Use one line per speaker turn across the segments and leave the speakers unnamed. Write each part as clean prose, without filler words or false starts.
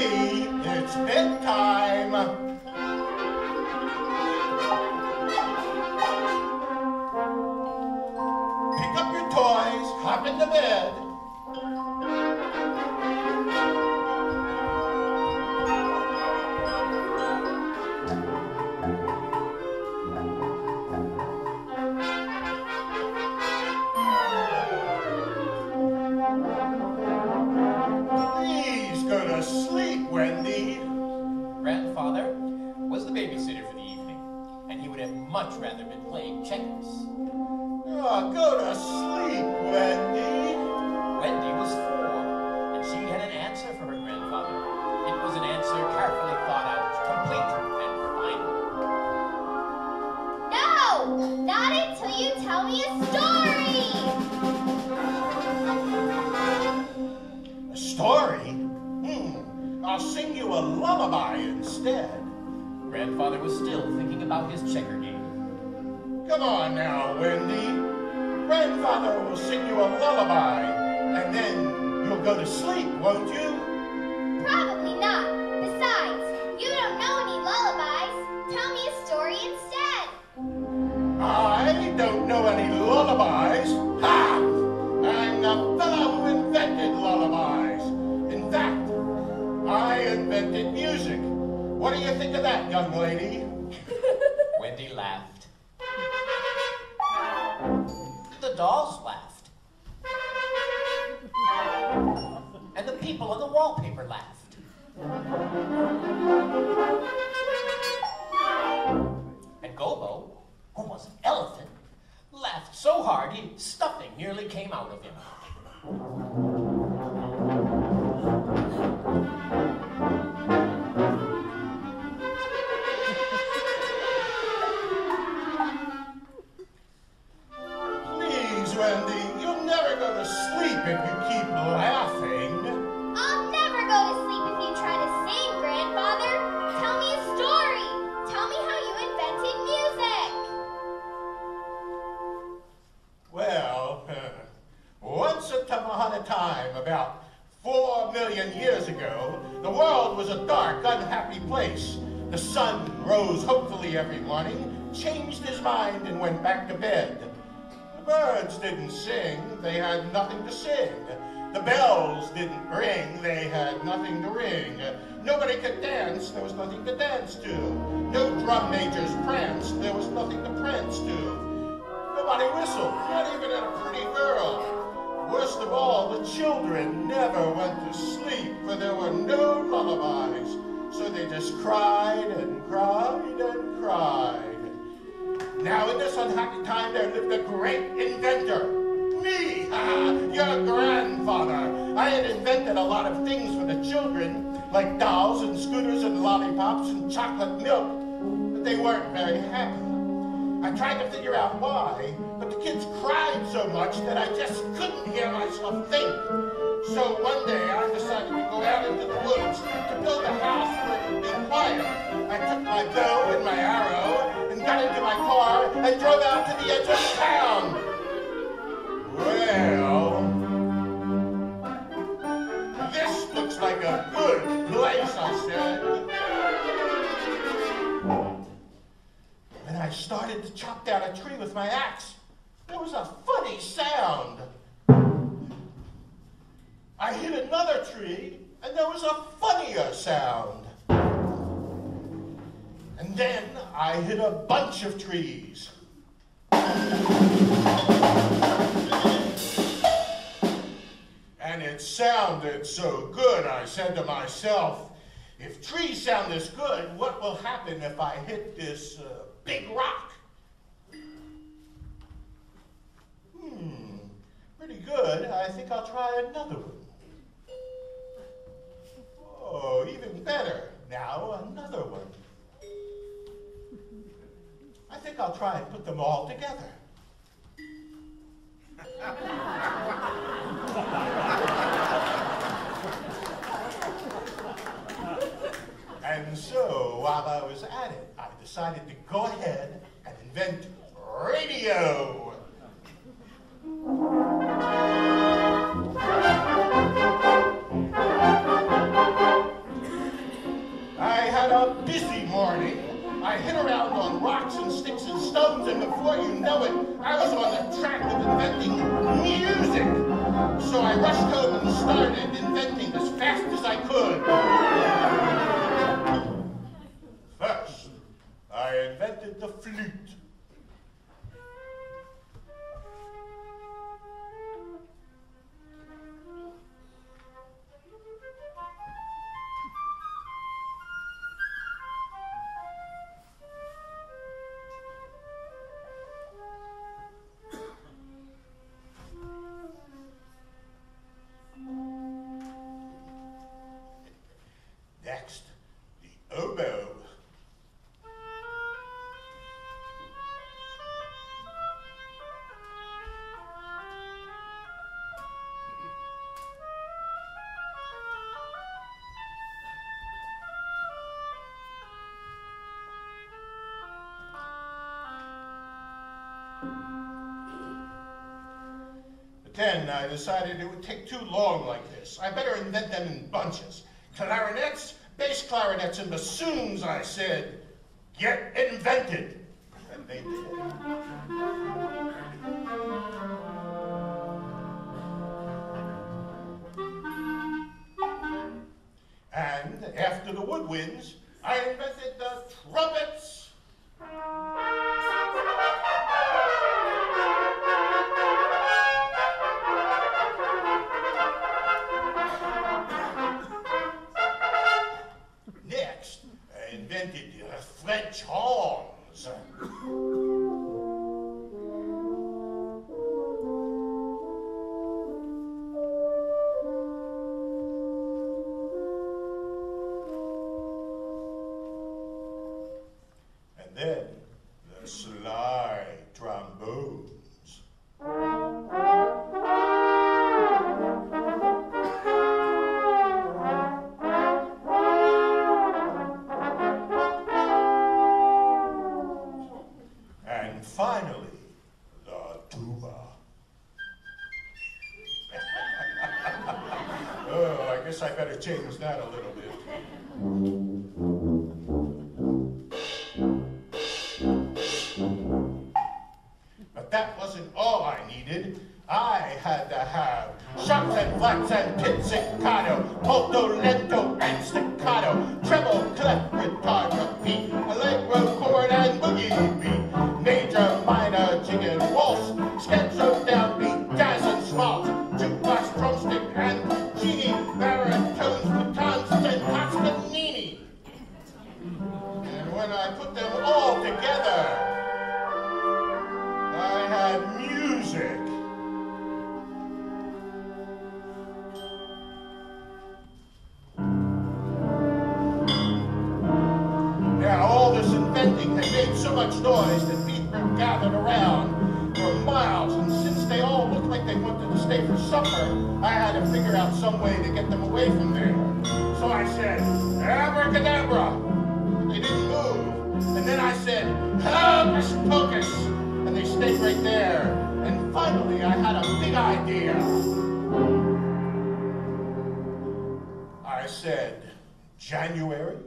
Wendy, it's bedtime. Pick up your toys, hop into bed. Please go to sleep, Wendy.
Grandfather was the babysitter for the evening, and he would have much rather been playing checkers.
Oh, go to sleep, Wendy.
Wendy was 4, and she had an answer for her grandfather. It was an answer carefully thought out, complete and final.
No! Not until you tell me a story!
A story? I'll sing you a lullaby instead.
Grandfather was still thinking about his checker game.
Come on now, Wendy. Grandfather will sing you a lullaby, and then you'll go to sleep, won't you?
Probably not. Besides, you don't know any lullabies. Tell me a story instead.
I don't know any lullabies. Ha! I'm the fellow who invented lullabies. In fact, I invented music. What do you think of that, young lady?
Wendy laughed. The dolls laughed. And the people on the wallpaper laughed. And Gobo, who was an elephant, laughed so hard stuffing nearly came out of him.
Please, Wendy, you'll never go to sleep if you keep laughing.
I'll never go to sleep if you try to sing, Grandfather. Tell me a story. Tell me how you invented music.
Well, once upon a time, about 4 million years ago, the world was a dark, unhappy place. The sun rose hopefully every morning, changed his mind, and went back to bed. The birds didn't sing, they had nothing to sing. The bells didn't ring, they had nothing to ring. Nobody could dance, there was nothing to dance to. No drum majors pranced, there was nothing to prance to. Nobody whistled, not even at a pretty girl. Worst of all, the children never went to sleep, for there were no lullabies. So they just cried and cried and cried. Now in this unhappy time there lived a great inventor. Me, your grandfather. I had invented a lot of things for the children, like dolls and scooters and lollipops and chocolate milk, but they weren't very happy. I tried to figure out why, but the kids cried so much that I just couldn't hear myself think. So one day I decided to go out into the woods to build a house where it would be quiet. I took my bow and my arrow and got into my car and drove out to the edge of town. Well, this looks like a good place, I said. When I started to chop down a tree with my axe, there was a funny sound. I hit another tree, and there was a funnier sound. And then I hit a bunch of trees. And it sounded so good, I said to myself, if trees sound this good, what will happen if I hit this big rock? Pretty good. I think I'll try another one. Oh, even better. Now another one. I think I'll try and put them all together. And so, while I was at it, I decided to go ahead and invent radio. busy morning, I hit around on rocks and sticks and stones, and before you know it, I was on the track of inventing music. So I rushed home and started inventing as fast as I could. First, I invented the flute. Next, the oboe. But then I decided it would take too long like this. I better invent them in bunches. Clarinets, bass clarinets, and bassoons, I said, get invented. And they did. And after the woodwinds, I invented the trumpets. Next, I invented French horns. And then the slide trombones. And finally, the tuba. Oh, I guess I better change that a little bit. But that wasn't all I needed. I had to have sharps and flats and pizzicato, molto lento and staccato, treble, clef, guitar, repeat, allegro, chord, and boogie beat, major, minor, jig and waltz, scherzo, downbeat, jazz and schmaltz, jukebox, drumstick, and genie, baritones, batons, and Toscanini. And when I put them all together, I had music. Now, all this inventing had made so much noise that people gathered around for miles, and since they all looked like they wanted to stay for supper, I had to figure out some way to get them away from there. So I said, abracadabra! They didn't move. And then I said, hocus pocus! And they stayed right there. And finally, I had a big idea. I said, January,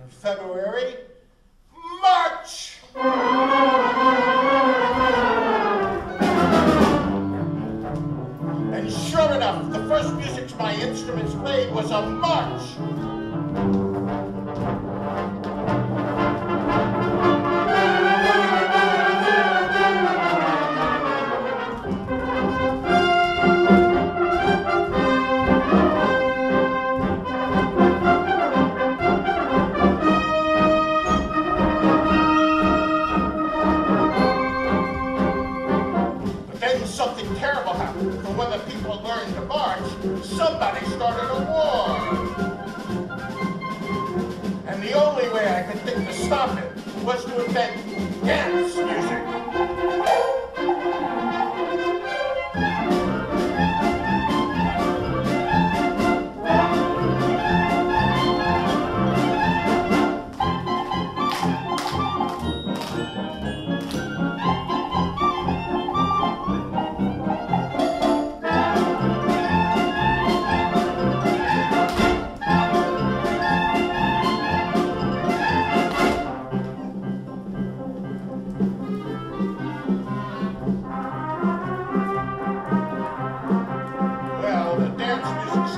February, March! And sure enough, the first music my instruments played was a march. Something terrible happened, for when the people learned to march, somebody started a war. And the only way I could think to stop it was to invent dance music.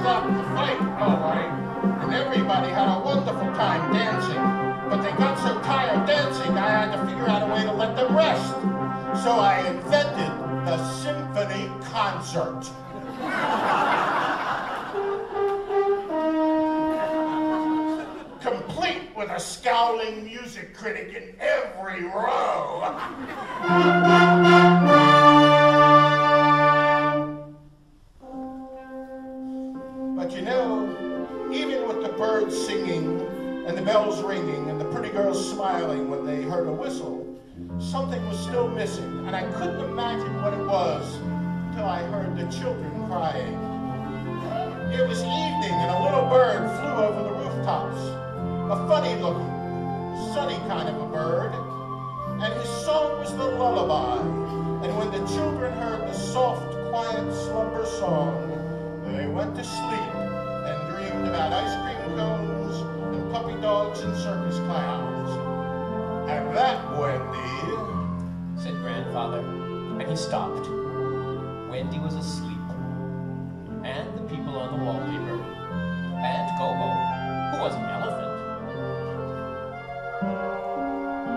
stopped the fight, all right, and everybody had a wonderful time dancing. But they got so tired dancing, I had to figure out a way to let them rest. So I invented the symphony concert. Complete with a scowling music critic in every row. But you know, even with the birds singing and the bells ringing and the pretty girls smiling when they heard a whistle, something was still missing, and I couldn't imagine what it was until I heard the children crying. It was evening, and a little bird flew over the rooftops. A funny-looking, sunny kind of a bird, and his song was the lullaby. And when the children heard the soft, quiet slumber song, they went to sleep and dreamed about ice cream cones and puppy dogs and circus clowns. And that, Wendy,
said Grandfather, and he stopped. Wendy was asleep, and the people on the wallpaper, and Gobo, who was an elephant.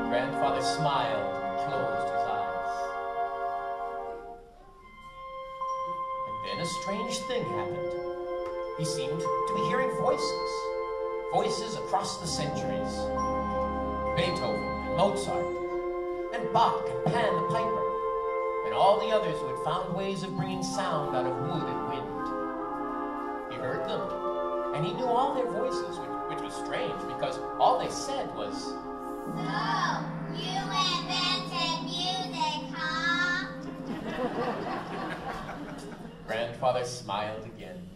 Grandfather smiled and closed his eyes. And then a strange thing happened. He seemed to be hearing voices. Voices across the centuries. Beethoven and Mozart, and Bach and Pan the Piper, and all the others who had found ways of bringing sound out of wood and wind. He heard them, and he knew all their voices, which was strange, because all they said was,
"So, you invented music, huh?"
Grandfather smiled again.